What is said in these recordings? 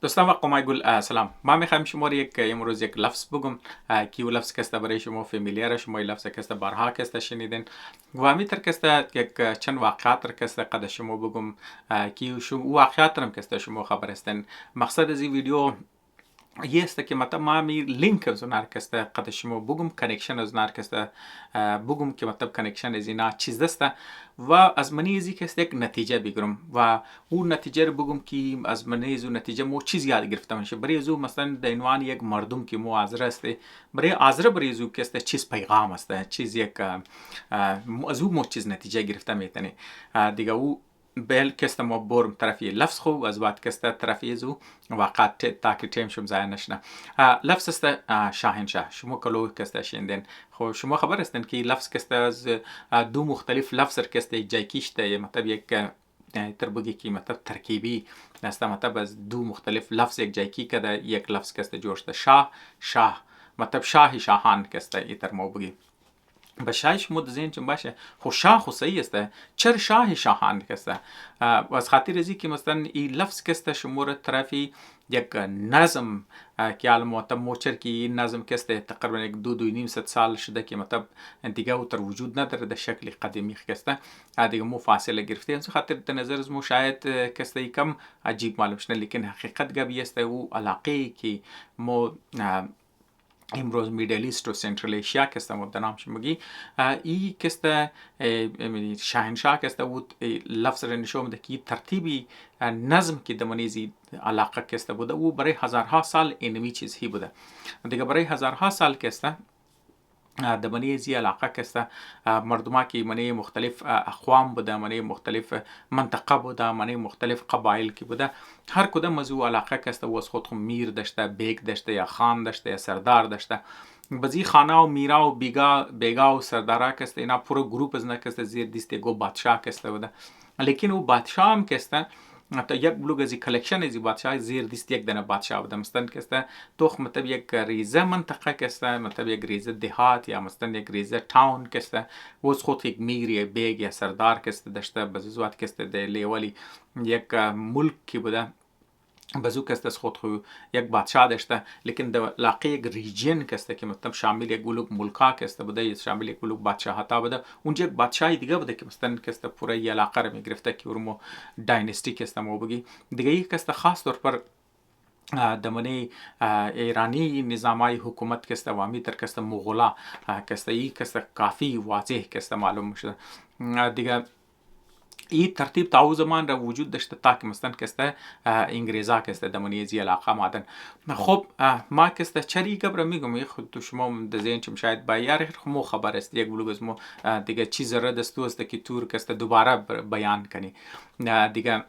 دوستان وقت ما يقول سلام. ما میخوایم شما رو امروز یک لفظ بگم که او لفظ کسته برای شما فامیلیار، شما این لفظ کسته بارها کسته شنیدین و همیتر کسته یک چند واقعات را کسته قد شما بگم که او واقعات را کسته شما خبر هستین. مقصد از این ویدیو یه است که مطلب ما می لینک از اون کسته قد شما بگم، کانکشن از اون کسته بگم که مطلب کانکشن از اینا چیز دسته و از منی ازی کسته یک نتیجه بگیرم و اون نتیجه رو بگم که از منی از اون نتیجه مو چیز یاد گرفتم میشه برای ازو مثلا در عنوان یک مردم که مو حاضر است برای حاضر برای ازو کسته چیز پیغام است، چیز یک ازو مو چیز نتیجه گرفتم میتونه دیگه او بل کسته ما برم طرفی لفظ خو از بعد کسته طرفی زو وقت تاکي تیم شم ضایع نشنه. لفظ است شاهنشاه. شما کلو کسته شیندین خو شما خبر هستین که لفظ کسته از دو مختلف لفظ کسته جایکیشته مطلب یک تر بگی که مطلب ترکیبی نسته مطلب از دو مختلف لفظ یک جایکی کده یک لفظ کسته جوشته شاه مطلب شاهی شاهان کسته ایتر مو بگی به شایش مود زین چون باشه خو شاه خو صحیح است چر شاه شاهان کسته و از خاطر ازی که مثلا این لفظ کسته شمور طرفی یک نظم که علم مطلب موچر که این نظم کسته تقریبا یک دو نیم ست سال شده که مطلب دیگه او تر وجود نداره در شکل قدیمی کسته دیگه مو فاصله گرفته از خاطر در نظر از مو شاید کسته کم عجیب معلوم شنه لیکن حقیقت گبی است او علاقه که مو امروز میدل ایست و سنترال ایشیا کسته مد نام شمگی ای کسته شاهنشاه کسته بود لفظ را نشون میده که ترتیبی نظم که دمانیزی علاقه کسته بوده او برای هزارها سال اینمی چیز هی بوده دیگه برای هزارها سال کسته د منی زی علاقه کسته مردما که منی مختلف اقوام بوده منی مختلف منطقه بوده منی مختلف قبایل که بوده هر کدام از او علاقه کسته و از خود میر داشته بیگ داشته یا خان داشته یا سردار داشته بزی خانه و میرا و بیگا و سردارا کسته اینا پورا گروپ از نکسته زیر دیسته گو بادشاه کسته بوده لیکن او بادشاه هم کسته حتی یک بلوگ ازی کلکشن ازی بادشاه زیر دیست یک دنه بادشاه بوده مثلا کسته توخ مطلب یک ریزه منطقه کسته مطلب یک ریزه دهات یا مثلا یک ریزه تاون کسته وز خود یک میر یا بیگ یا سردار کسته داشته بزوات کسته ده لیولی یک ملک کی بوده بزو کسته از خود خو یک بادشاه داشته لیکن در لاقی یک ریجین کسته که مطلب شامل یک بلوگ ملکا کسته بوده یا شامل یک بلوگ بادشاهتا بوده اونجا یک بادشاهی دیگه بوده که مثلا کسته پوره یه علاقه رو میگرفته که ورمو داینستی کسته مو بگی دیگه یک کسته خاص طور پر دمنی ایرانی نظامای حکومت کسته وامی تر کسته مغولا کسته ای کسته کافی واضح کسته معلوم شده دیگه این ترتیب تا او زمان را وجود داشته تا که مثلا کسته انگریزا کسته دمانی زی علاقه مادن خب ما کسته چری گبر میگم خود تو شما دزین چم شاید با یار مو خبر است یک بلوگ از مو دیگه چیز را دستو است که تور کسته دوباره بیان کنی دیگه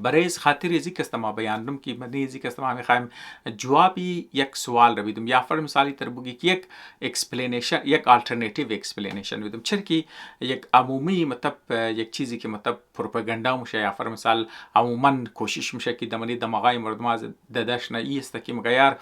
برای از خاطر ازی کسته ما بیاندم که من ازی کسته ما میخوایم جوابی یک سوال رو بیدم یا فر مثالی تر بگی که یک اکسپلینیشن یک آلترناتیو اکسپلینیشن بیدم چرا که یک عمومی مطلب یک چیزی که مطلب پروپاگاندا میشه یا فر مثال عموما کوشش میشه که دمانی دماغای مردم از ددش نه ایست که مغیر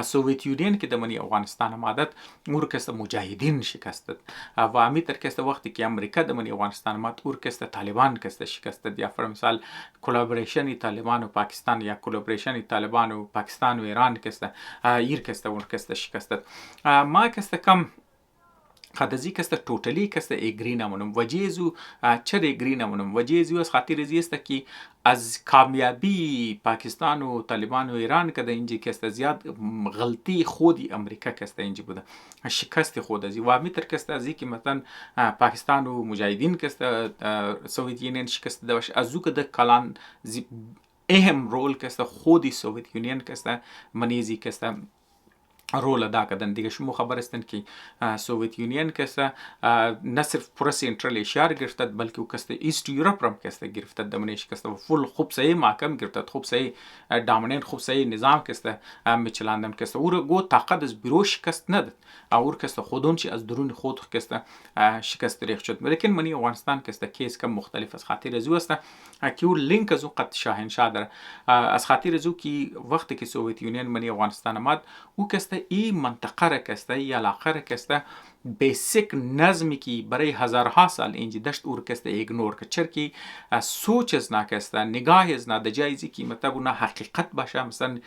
سوویت یونین که دمانی افغانستان مادت اور کسته مجاهدین شکستد و امی تر کسته وقتی که امریکا دمانی افغانستان مات اور کسته طالبان کسته شکستد یا فر مثال کلابریشن طالبان و پاکستان یا کلابریشن طالبان و پاکستان و ایران کسته ایر کسته اون کسته شکستد ما کسته کم خدازی کسته توتالی کسته ایگری نمونم وجیزو چر ایگری نمونم وجیزو از خاطر ازی است که از کامیابی پاکستان و طالبان و ایران کده اینجی کسته زیاد غلطی خودی امریکا کسته اینجی بوده شکست خود ازی و امیتر کسته ازی که مثلا پاکستان و مجاهدین کسته سوویت یونین شکست دوش ازو کده کلان اهم رول کسته خودی سوویت یونین کسته منیزی کسته رول ادا کردن دیگه شما خبر هستن که سوویت یونین کسته نه صرف پورا سنترال ایشیا رو گرفتد بلکه او کسته ایست یوروپ هم کسته گرفتد دمنیش کسته و فول خوب صحیح محکم گرفتد خوب صحیح دامنین خوب صحیح نظام کسته میچلاندن کسته او رو گو طاقت از بیرو شکست نداد اور کسته خودون چی از درون خود کسته شکست ریخ شد لیکن منی افغانستان کسته کیس کم مختلف از خاطر ازو است که او لینک از او قد شاهنشاه داره از خاطر ازو که وقتی که سوویت یونین منی افغانستان آمد او کسته این منطقه را کسته ای علاقه را کسته بیسیک نظمی که برای هزارها سال اینجا داشت او را کسته ایگنور کرد، چرا که سوچ از نکسته، نگاه از نه، در جایزی که مطلب اونا حقیقت باشه، مثلا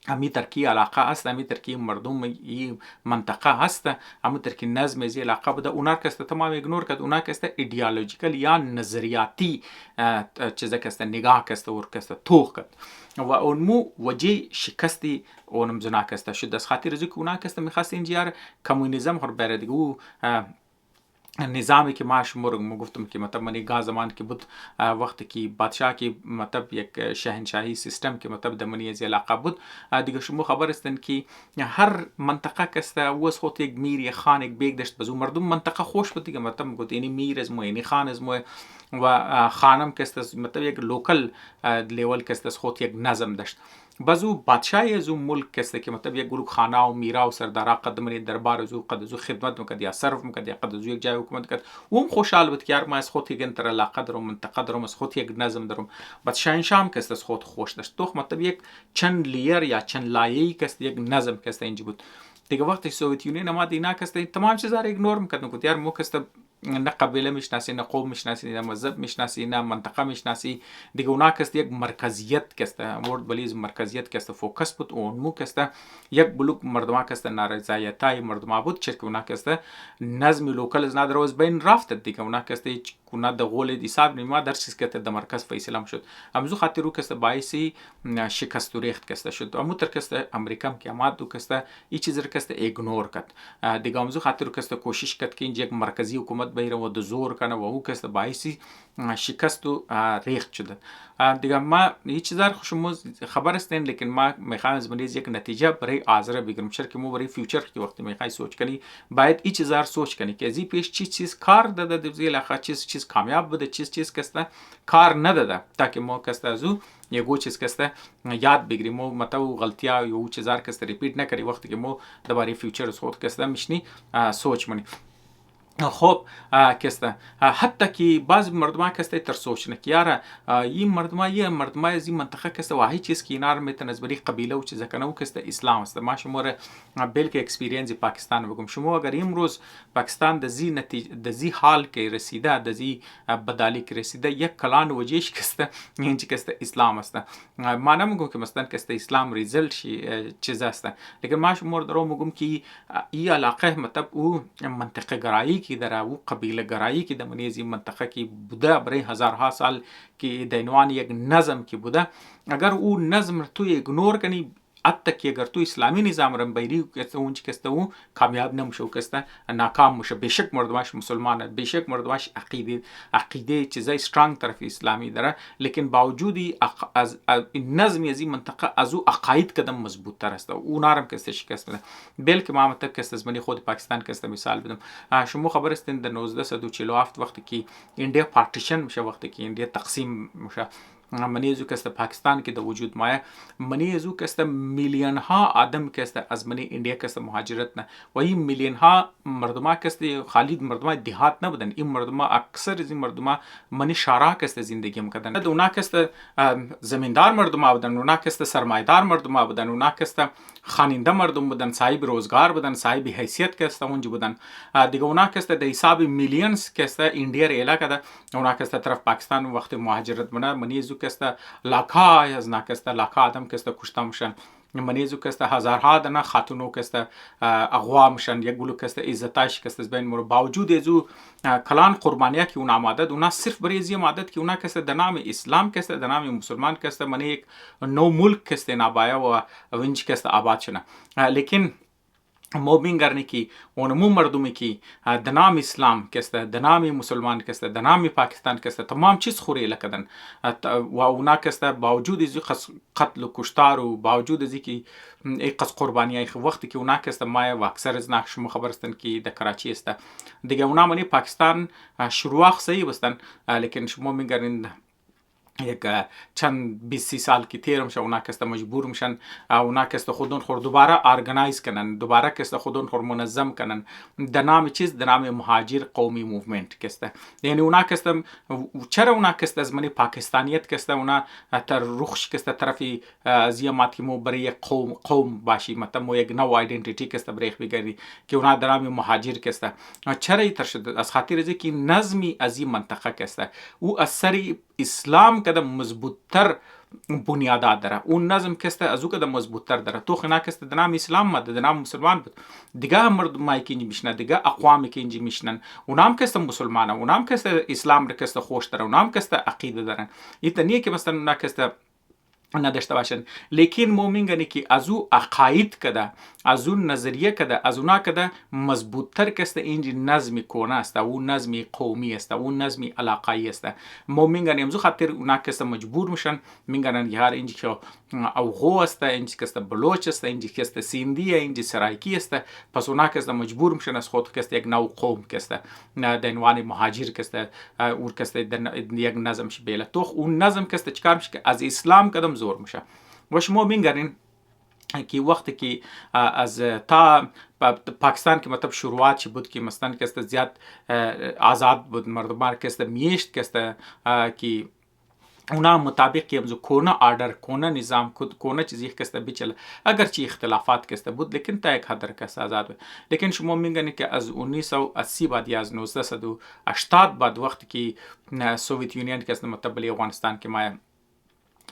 همی ترکی علاقه است، همی ترکی مردم این منطقه هست، همی ترکی نظم از علاقه بوده، اونا کسته تمام ایگنور کرد، اونا کسته ایدئولوژیکل یا نظریاتی چیزا کسته نگاه کسته و کسته توخ کرد و اونمو وجه شکستی اونم زنا کسته شد. از خاطر ازی که اونا کسته میخواست اینجا کمونیزم خور بره دیگه، او نظامی که ما شما رو گفتم که مطلب من گاه زمان که بود وقتی که بادشاه که مطلب یک شاهنشاهی سیستم که مطلب دمنی از علاقه بود دیگه شما خبر هستن که هر منطقه کسته وز خود یک میر یک خان یک بیگ داشت، بزو مردم منطقه خوش بود دیگه، مطلب گفت اینی میر از مو اینی خان از مو و خانم کسته مطلب یک لوکل لیول کسته خود یک نظم داشت. بازو بادشاهی از اون ملک کسته که مطلب یک گروه خانه و میرا و سردارا قدمانی دربار از او قد از او خدمت میکرد یا صرف میکرد یا قد از او یک جای حکومت کرد، او هم خوشحال بود که یار ما از خود یک انتر علاقه دارم، منطقه دارم، از خود یک نظم دارم. بعد شاهنشاه هم کسته از خود خوش داشت، تو مطلب یک چند لیر یا چند لایه‌ای کسته یک نظم کسته اینجا بود دیگه. وقتی سوویت یونین آمد اینا کسته تمام چیزا رو ایگنور میکرد، میگفت یار مو کسته نه قبیله میشناسی، نه قوم میشناسی، نه مذهب میشناسی، نه منطقه میشناسی دیگه. اونا کسته یک مرکزیت کسته ورد بلیز مرکزیت کسته فوکس بود، اون مو کسته یک بلوک مردم کسته نارضایتای مردم بود، چرا که اونا کسته نظم لوکال از نداره از بین رفت دیگه. اونا کسته کونا د غول دی حساب نیما در چیز کته د مرکز فیصله شد، امزو خاطر رو کسته باعثی شکست و ریخت کسته شد. امو تر کسته امریکا که آمد دو کسته این چیز رو کسته ایگنور کرد دیگه. امزو خاطر رو کسته کوشش کرد که اینجا یک مرکزی حکومت بیره و د زور کنه و او کسته باعثی شکست و ریخت شده دیگه. ما این چیز رو شما خبر هستین، لیکن ما میخوام از منیز یک نتیجه برای آذر بگیرم، چرا که ما برای فیوچر که وقتی میخوای سوچ کنی باید این چیز رو سوچ کنی که ازی پیش چیز کار داده دوزی علاقه چیز کامیاب بوده، چیز کسته کار نداده، تاکه ما کسته ازو یگو چیز کسته یاد بگیریم و متو غلطیا یا او چیزار کسته ریپیت نکردی وقتی که ما دوباره فیوچر خود کسته میشنی سوچ منی. خب کسته حتی که بعض مردم کسته تر سوچ نکیاره این مردم از این منطقه کسته واحد چیز که اینا رو میتونه از بری قبیله و چیزا کنه و کسته اسلام است. ما شما رو بلکه اکسپریانس پاکستان بگم، شما اگر امروز پاکستان د زی حال که رسیده، د زی بدالی که رسیده، یک کلان وجهش کسته اینجا کسته اسلام است. ما نمیگم که مثلا کسته اسلام ریزلت چیز است، لیکن ما شما رو میگم که این علاقه مطلب او منطقه گرایی که در او قبیله گرایی که در منیزی منطقه که بوده برای هزارها سال که در عنوان یک نظم که بوده، اگر او نظم تو ایگنور کنی حتی که اگر تو اسلامی نظام رو بیری کسته اونچه کسته او کامیاب نمیشه و کسته ناکام میشه. بیشک مردمش مسلمانه، بیشک مردمش عقیده چیزای سترانگ طرف اسلامی داره، لیکن باوجودی از نظمی از این منطقه از او عقاید کدام مضبوط تر است، او نارم کسته شکست بده. بلکه ما متک کسته از منی خود پاکستان کسته مثال بدم، شما خبر استین در 1947 وقتی که انډیا پارتیشن میشه، وقتی که انډیا تقسیم میشه، منیزو کسته پاکستان که در وجود مایه منیزو کسته میلیون ها آدم کسته از منی انډیا کسته مهاجرت نه و این میلیون ها مردم کسته خالد مردم دیهات نبودن، این مردم اکثر از این مردم منی شارع کسته زندگی میکردن. اونا کسته زمیندار مردم بودن، اونا کسته سرمایدار مردم بودن، اونا کسته خاننده مردم بودن، صاحب روزگار بودن، صاحب حیثیت کسته اونجا بودن دیگه. اونا کسته در حساب میلیونز کسته انډیا ریلا کده، اونا کسته طرف پاکستان وقت مهاجرت بنا منیزو کسته لاکا از ناکسته لاکا آدم کسته کشته میشن، منیزو کسته هزارها دنه خاتونو کسته اغوا میشن، یک گلو کسته عزتاش کسته بین مورو. باوجود ازو کلان قربانیا که اونا آمادد، اونا صرف برای ازی آمادد که اونا کسته در نام اسلام کسته در نام مسلمان کسته من یک نو ملک کسته نابایا و ونج کسته آباد شنه. لیکن موبین گرنی کی اونمو مردمی کی د نام اسلام کسته، د نام مسلمان کسته، د نام پاکستان کسته تمام چیز خوری لکدن و اونا کسته باوجود ازی قتل و کشتار و باوجود ازی کی یک قص قربانی ای وقتی که اونا کسته مای و اکثر از ناک شما خبر استن کی د کراچی است دیگه. اونا منی پاکستان شروع صحیح بستن، لیکن شما میگرین یک چند 20 سال که تیر میشه اونا که مجبور میشن اونا که خودون خود دوباره ارگنایز کنن، دوباره که خودون خود منظم کنن در نام چیز، در نام مهاجر قومی موومنت که یعنی اونا که چرا اونا که از منی پاکستانیت که اونا تر رخش که طرفی زیامات که مو برای قوم باشی، مثلا مو یک نو ایدنتیتی که برای بگیری که اونا در نام مهاجر که چرا ایتر شد از خاطر از که نظمی از این منطقه که او اثری اسلام کده مضبوطتر بنیادات داره، اون نظم کسته از او کده مضبوطتر داره. تو خنا کسته د نام اسلام مده، د نام مسلمان بود دیگه مردمایی که اینجا میشنن، دیگه اقوامی که اینجا میشنن اونام کسته مسلمانه، اونام کسته اسلام رو کسته خوش داره، اونام کسته عقیده دارن. ایتا نیه که مثلا اونا کسته نداشته باشن، لیکن مومنگانی که از او عقاید کده، از او نظریه کده، از اونا کده مضبوطتر کسته اینجا نظمی کونه است، او نظمی قومی است، او نظمی علاقایی است. مومنگانی همزو خاطر اونا کسته مجبور میشن میگن یار اینجا که اوغو است، اینجا کسته بلوچ است، اینجا کسته سیندی، اینجا سرایکی است، پس اونا کسته مجبور میشن از خود کسته یک نو قوم کسته دنوانی مهاجر کسته اور کسته یک نظم شبیله. تو اون نظم کسته چکار میشه که از اسلام کدم زور میشه. و شما میگرین که وقتی که از تا پاکستان که مطلب شروعات چی بود که مثلا که زیاد آزاد بود مردمان که میشت که اونا مطابق که همزو کونه آردر کونه نظام کونه چیزی که بیچل اگرچه اختلافات که بود لیکن تا یک حد که آزاد بود. لیکن شما میگنی که از 1980 بعد یا از 1980 بعد وقتی که سوویت یونین که مطلب افغانستان که ما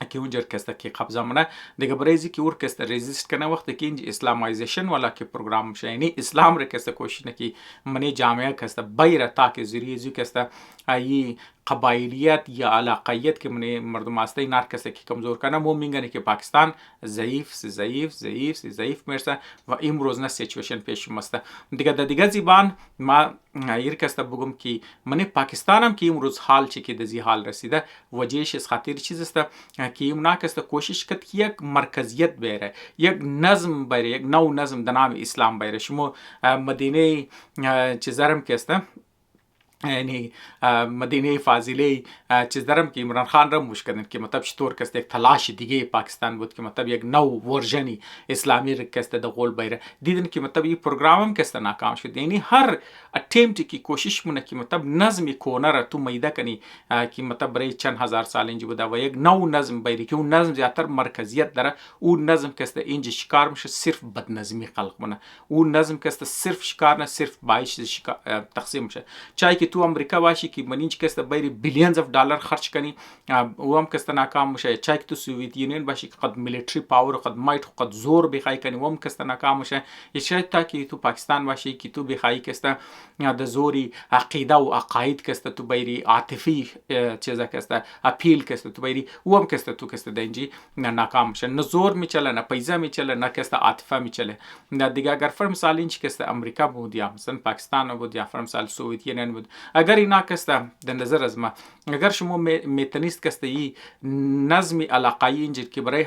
که اونجا کسته که قبضه منه دیگه برایزی که اور کسته ریزیست کنه وقتی که اینجا اسلامایزیشن والا که پروگرام میشه، یعنی اسلام رو کسته کوشش نه که منی جامعه کسته بایر تا که زیریزی کسته ای قبایلیت یا علاقیت که من مردم هسته این هر کسی که کمزور کنه مو میگنه که پاکستان ضعیف میرسه و امروز نه سیچویشن پیش مسته. دیگه زبان ما ایر کسته بگم که من پاکستانم که امروز حال چی که دزی حال رسیده وجهش از خاطر چیز است که اونا کسته کوشش کرد که یک مرکزیت بیاره، یک نظم بیاره، یک نو نظم در نام اسلام بیاره. شما مدینه چیزارم کسته یعنی مدینه فاضله چیز دارم که عمران خان را مشکلن که مطلب چطور که یک تلاش دیگه پاکستان بود که مطلب یک نو ورژنی اسلامی را که در قول بیره دیدن که مطلب این پروگرام هم که ناکام شد. یعنی هر اتمپتی که کوشش مونه که مطلب نظم کونه را تو میده کنی که مطلب برای چند هزار سال اینجا بوده و یک نو نظم بیری که اون نظم زیادتر مرکزیت داره، اون نظم که اینجا شکار میشه صرف بد نظمی خلق مونه، اون نظم که صرف شکار نه صرف باعث تقسیم میشه. چای که تو امریکا باشی که منینج کسته بیری بیلیونز اف دلار خرج کنی و هم کسته ناکام میشه. چای که تو سوویت یونین باشی که قد میلیتری پاور قد مایت قد زور بخوای کنی و هم کسته ناکام میشه. یا شاید تا که تو پاکستان باشی که تو بخوای کسته د زوری عقیده و عقاید کسته تو بیری عاطفی چیزا کسته اپیل کسته تو بیری و هم کسته تو کسته دنجی ناکام میشه. نه زور میچله نه پیسه میچله نه کسته عاطفه میچله. دیگه اگر فرض مثال اینج کسته امریکا بود یا مثلا پاکستان بود یا فرض مثال سوویت یونین بود، اگر اینا کسته در نظر از ما اگر شما میتونید کسته ای نظمی علاقایی اینجا که برای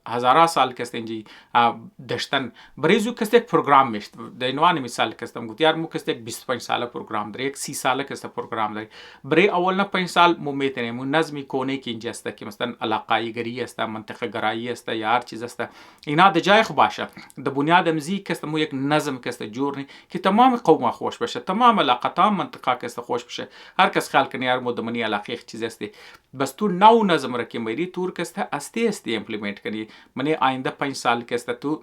هزارها سال کسته اینجا داشتن برای زو کسته یک پروگرام میشت در اینوان مثال کستم گفت یار مو کسته یک 25 ساله پروگرام داره، یک 30 ساله کسته پروگرام داره. برای اول نه 5 سال مو میتونیم اون نظمی کونه که اینجا است که مثلا علاقایی گری است، منطقه گرایی است یا هر چیز است، اینا د جای خو باشه د بنیاد امزی کسته مو یک نظم کسته جوړ که تمام قوم خوش بشه، تمام علاقه تمام منطقه کسته خوش بشه. هر کس خیال کنه یار مو د منی علاقه چیز است بس تو نو نظم را که میری تور کسته استی امپلیمنت کنی. منی آینده 5 سال کسته تو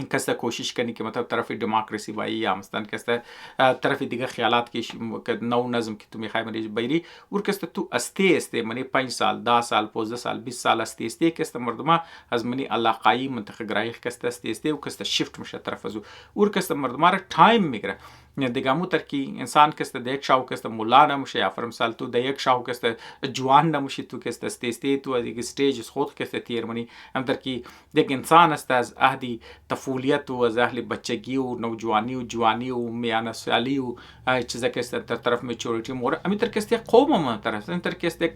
کسته کوشش کنی که مطلب طرف دموکراسی بایی یا مثلا کسته طرف دیگه خیالات که نو نظم که تو میخوای مریج بیری اور کسته تو استی منی 5 سال 10 سال 15 سال 20 سال استی کسته مردما از منی علاقایی منطقه گرایی کسته استی و کسته شیفت میشه طرف ازو اور کسته مردما را تایم میگیره. دیگه مو تر کی انسان کسته د یک شاو کسته مولا نموشه یا فرض مثال تو د یک شاو کسته جوان نموشی تو کسته استی تو از یک استیج خود کسته تیر منی هم تر کی یک انسان است از عهدی طفولیت و از اهل بچگی و نوجوانی و جوانی و میانه سالی و چیزا کسته در طرف میچوریتی مور امی تر کسته قوم من طرف تر کسته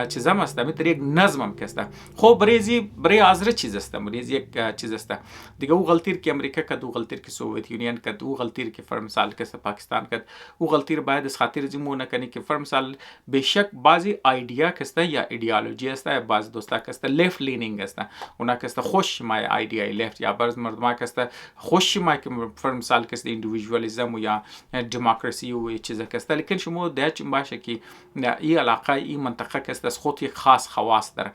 چیزا است امی تر یک نظم کسته خو برای ازره چیز است بریزی یک چیز است دیگه او غلطیر که امریکا کدو غلطیر که سوویت یونین کدو غلطیر که فرض مثال که پاکستان کرد او غلطی رو باید از خاطر زمو نکنی که فر مثال بیشک بعضی ایدیا کسته یا ایدئولوژی است بعض دوستا کسته لیفت لینینگ است اونا کسته خوش مای ایدیا لیفت یا بعض مردم کسته خوش مای که فر مثال کسته ایندیویدوالیسم یا دموکراسی و چیز کسته لیکن شما دچ باشه که این علاقه این منطقه کسته از خود یک خاص خواص داره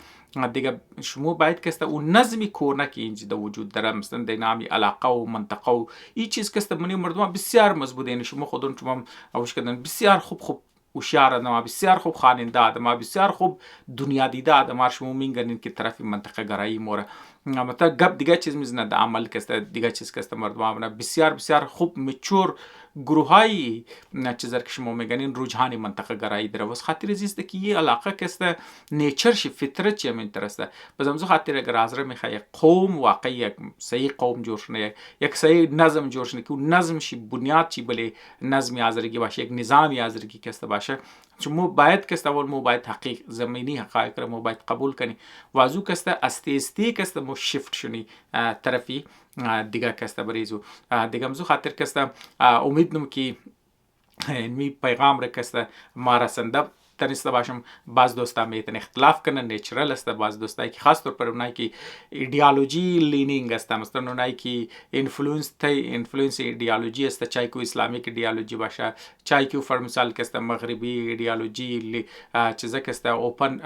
دیگه شما باید کسته اون نظمی کورنه که اینجا وجود داره مثلا دینامی علاقه و منطقه و این چیز کسته منی مردم بسیار مضبوطه یعنی شما خودتون شما اوش کردن بسیار خوب هوشیار آدم بسیار خوب خواننده آدم بسیار خوب دنیا دیده آدم شما میگنین که طرف منطقه گرایی موره مثلا گپ دیگه چیز میزنه در عمل کسته دیگه چیز کسته مردم بسیار خوب مچور گروه های چیزر که شما میگنین رجحان منطقه گرایی داره واسه خاطر زیسته که یه علاقه کسته نیچرش فطرت چه منترسته بزمزو خاطر اگر حاضر میخوای قوم واقعی یک صحیح قوم جور شنه یک صحیح نظم جور شنه که اون نظم شی بنیاد چی بله نظمی حاضرگی باشه یک نظامی حاضرگی کسته باشه چون باید کسته اول باید تحقیق زمینی حقایق رو باید قبول کنی وازو کسته استی کسته مو شیفت شنی طرفی دیگه کسته بریزو دیگه مزو خاطر کسته امیدنم که می پیغام را کسته ما رسنده تنسته باشم بعض دوستا میتن اختلاف کنن نیچرل است بعض دوستایی که خاص طور پر اونایی که ایدئولوژی لینینگ است مثلا اونایی که اینفلوئنس ایدئولوژی است چای کو اسلامیک ایدئولوژی باشه چای کو فر مثال که است مغربی ایدئولوژی چیزا که است اوپن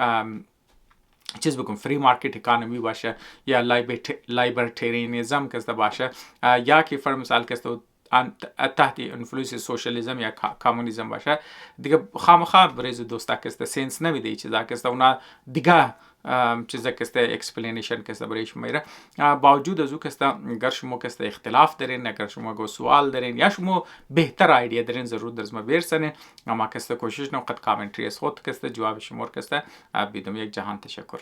چیز بگم فری مارکت اکانومی باشه یا لایبرتریانیزم که است باشه یا که فر مثال که است تحت انفلوئنس سوشالیسم یا کمونیسم باشه دیگه خامخا بریز دوستا که سنس نمیده چیزا که اونا دیگه چیزا که اکسپلینیشن که بریش میره باوجود از او که اگر شما که اختلاف دارین اگر شما گو سوال دارین یا شما بهتر ایده دارین ضرور درز ما برسنه اما که کوشش نو قد کامنتری از خود که جواب شما که بدم یک جهان تشکر